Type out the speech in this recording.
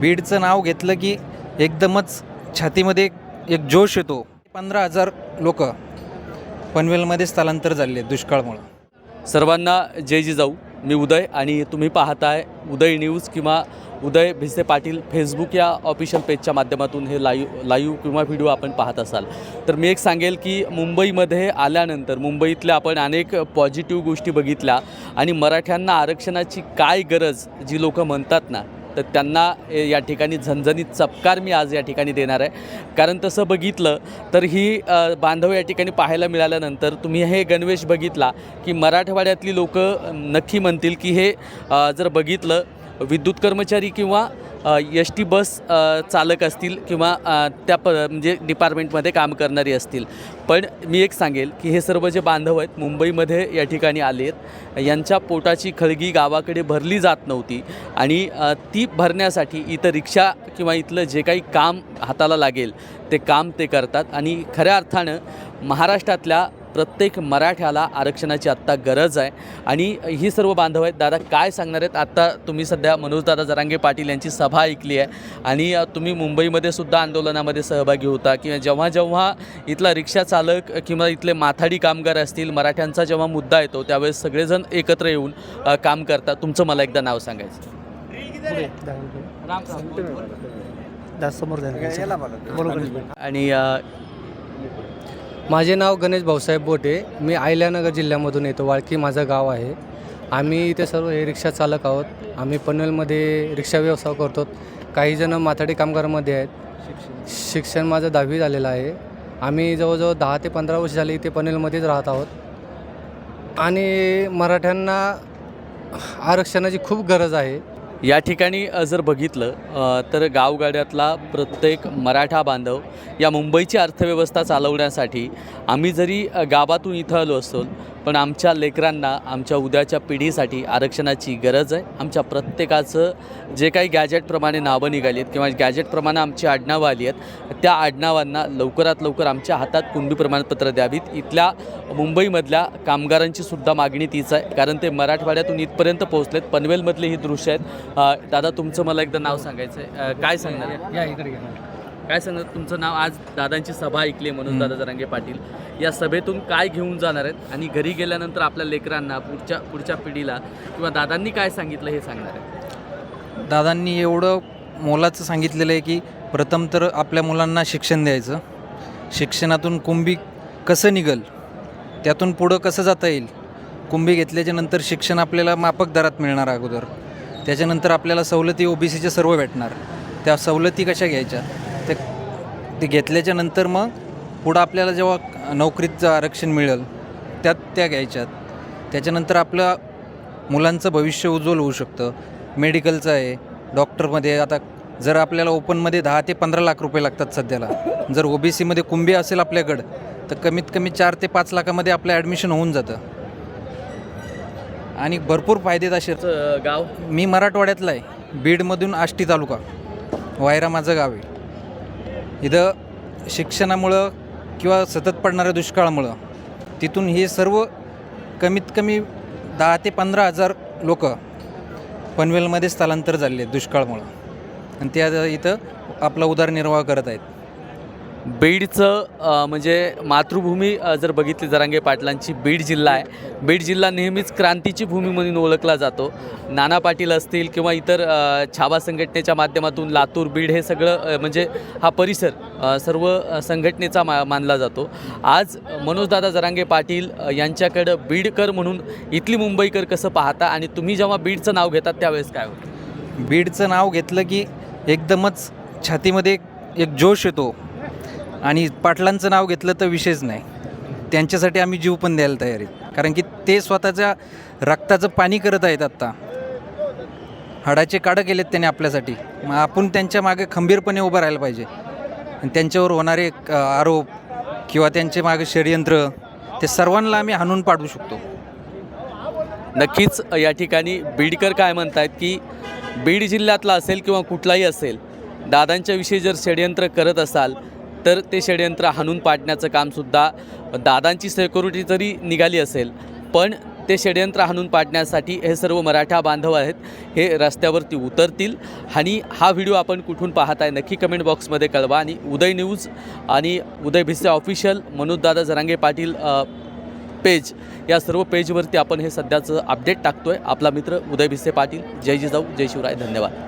बीडचं नाव घेतलं की एकदमच छातीमध्ये एक जोश येतो. 15,000 लोक पनवेलमध्ये स्थलांतर झाले दुष्काळमुळं. सर्वांना जय जिजाऊ. मी उदय आणि तुम्ही पाहताय उदय न्यूज किंवा उदय भिसे पाटील फेसबुक या ऑफिशियल पेजच्या माध्यमातून हे लाईव्ह किंवा व्हिडिओ आपण पाहत असाल तर मी एक सांगेल की मुंबईमध्ये आल्यानंतर मुंबईतल्या आपण अनेक पॉझिटिव्ह गोष्टी बघितल्या आणि मराठ्यांना आरक्षणाची काय गरज जी लोक म्हणतात ना तर त्यांना या ठिकाणी झणझणीत चपकार मी आज या ठिकाणी देणार आहे. कारण तसं बघितलं तर ही बांधव या ठिकाणी पाहायला मिळाल्यानंतर तुम्ही हे गणवेश बघितला की मराठवाड्यातली लोक नक्की म्हणतील की हे जर बघितलं विद्युत कर्मचारी किंवा एस टी बस चालक असतील किंवा त्या म्हणजे डिपार्टमेंटमध्ये काम करणारी असतील. पण मी एक सांगेल की हे सर्व जे बांधव आहेत मुंबईमध्ये या ठिकाणी आले आहेत, यांच्या पोटाची खळगी गावाकडे भरली जात नव्हती आणि ती भरण्यासाठी इथं रिक्षा किंवा इथलं जे काही काम हाताला लागेल ते काम ते करतात आणि खऱ्या अर्थानं महाराष्ट्रातल्या प्रत्येक मराठ्याला आरक्षणाची आत्ता गरज आहे आणि ही सर्व बांधव आहेत. दादा काय सांगणार आहेत? आत्ता तुम्ही सध्या मनोजदादा जरांगे पाटील यांची सभा ऐकली आहे आणि तुम्ही मुंबईमध्ये सुद्धा आंदोलनामध्ये सहभागी होता किंवा जेव्हा इथला रिक्षा चालक किंवा इथले माथाडी कामगार असतील मराठ्यांचा जेव्हा मुद्दा येतो त्यावेळेस सगळेजण एकत्र येऊन काम करतात. तुमचं मला एकदा नाव सांगायचं. आणि माझे नाव गणेश भाऊसाहेब बोटे. मी अहिल्यानगर जिल्ह्यामधून येतो. वाळकी माझं गाव आहे. आम्ही इथे सर्व हे रिक्षा चालक आहोत. आम्ही पनवेलमध्ये रिक्षा व्यवसाय करतो. काहीजणं माथाडी कामगारामध्ये आहेत. शिक्षण माझं 10वी झालेलं आहे. आम्ही जवळजवळ 10 ते 15 वर्ष झाली इथे पनवेलमध्येच राहत आहोत आणि मराठ्यांना आरक्षणाची खूप गरज आहे. या ठिकाणी जर बघितलं तर गावगाड्यातला प्रत्येक मराठा बांधव या मुंबईची अर्थव्यवस्था चालवण्यासाठी आम्ही जरी गावातून इथं आलो असतो पण आमच्या लेकरांना आमच्या उद्याच्या पिढीसाठी आरक्षणाची गरज आहे. आमच्या प्रत्येकाचं जे काही गॅजेटप्रमाणे नावं निघाली आहेत किंवा गॅजेटप्रमाणे आमची आडनावं आली आहेत त्या आडनावांना लवकरात लवकर आमच्या हातात कुणबी प्रमाणपत्र द्यावीत. इथल्या मुंबईमधल्या कामगारांची सुद्धा मागणी तीच आहे कारण ते मराठवाड्यातून इथपर्यंत पोहोचलेत. पनवेलमधले ही दृश्य आहेत. दादा तुमचं मला एकदा नाव सांगायचं आहे. काय सांगणार या इकडे काय सांगणार तुमचं नाव? आज दादांची सभा ऐकली आहे मनोजदादा जरांगे पाटील. या सभेतून काय घेऊन जाणार आहेत आणि घरी गेल्यानंतर आपल्या लेकरांना पुढच्या पिढीला किंवा दादांनी काय सांगितलं हे सांगणार आहे? दादांनी एवढं मोलाचं सांगितलेलं आहे की प्रथम तर आपल्या मुलांना शिक्षण द्यायचं. शिक्षणातून कुंभी कसं निघल त्यातून पुढं कसं जाता येईल. कुंभी घेतल्याच्या नंतर शिक्षण आपल्याला माफक दरात मिळणार अगोदर. त्याच्यानंतर आपल्याला सवलती OBCच्या सर्व भेटणार. त्या सवलती कशा घ्यायच्या ते घेतल्याच्या नंतर मग पुढं आपल्याला जेव्हा नोकरीचं आरक्षण मिळेल त्या घ्यायच्यात. त्याच्यानंतर आपलं मुलांचं भविष्य उज्ज्वल होऊ शकतं. मेडिकलचं आहे, डॉक्टरमध्ये आता जर आपल्याला ओपनमध्ये 10 ते 15 लाख रुपये लागतात सध्याला. जर OBCमध्ये कुंभी असेल आपल्याकडं तर कमीत कमी 4 ते 5 लाखामध्ये आपलं ॲडमिशन होऊन जातं आणि भरपूर फायदेत असे. गाव मी मराठवाड्यातला आहे. बीडमधून आष्टी तालुका वायरा माझं गाव आहे. इथं शिक्षणामुळं किंवा सतत पडणाऱ्या दुष्काळामुळं तिथून हे सर्व कमीत कमी 10 ते 15,000 लोक पनवेलमध्ये स्थलांतर झाले दुष्काळमुळं आणि त्या इथं आपला उदरनिर्वाह करत आहेत. बीडचं म्हणजे मातृभूमी जर बघितली जरांगे पाटलांची बीड जिल्हा आहे. बीड जिल्हा नेहमीच क्रांतीची भूमी म्हणून ओळखला जातो. नाना पाटील असतील किंवा इतर छावा संघटनेच्या माध्यमातून लातूर बीड हे सगळं म्हणजे हा परिसर सर्व संघटनेचा मानला जातो. आज मनोजदादा जरांगे पाटील यांच्याकडं बीडकर म्हणून इथली मुंबईकर कसं पाहता आणि तुम्ही जेव्हा बीडचं नाव घेतात त्यावेळेस काय होतं? बीडचं नाव घेतलं की एकदमच छातीमध्ये एक जोश येतो आणि पाटलांचं नाव घेतलं तर विषयच नाही. त्यांच्यासाठी आम्ही जीव पण द्यायला तयार आहे कारण की ते स्वतःच्या रक्ताचं पाणी करत आहेत. आत्ता हाडाचे काढं केलेत त्याने आपल्यासाठी. मग आपण त्यांच्या मागे खंबीरपणे उभं राहायला पाहिजे आणि त्यांच्यावर होणारे आरोप किंवा त्यांचे मागे षडयंत्र ते सर्वांना आम्ही हाणून पाडू शकतो. नक्कीच या ठिकाणी बीडकर काय म्हणतात की बीड जिल्ह्यातला असेल किंवा कुठलाही असेल दादांच्या विषयी जर षडयंत्र करत असाल तर ते षडयंत्र हाणून पाडण्याचं कामसुद्धा दादांची सिक्युरिटी जरी निघाली असेल पण ते षडयंत्र हाणून पाडण्यासाठी हे सर्व मराठा बांधव आहेत हे रस्त्यावरती उतरतील. आणि हा व्हिडिओ आपण कुठून पाहताय नक्की कमेंट बॉक्समध्ये कळवा. आणि उदय न्यूज आणि उदय भिसे ऑफिशियल, मनोजदादा जरांगे पाटील पेज, या सर्व पेजवरती आपण हे सध्याचं अपडेट टाकतो आहे. आपला मित्र उदय भिसे पाटील. जय जिजाऊ, जय शिवराय, धन्यवाद.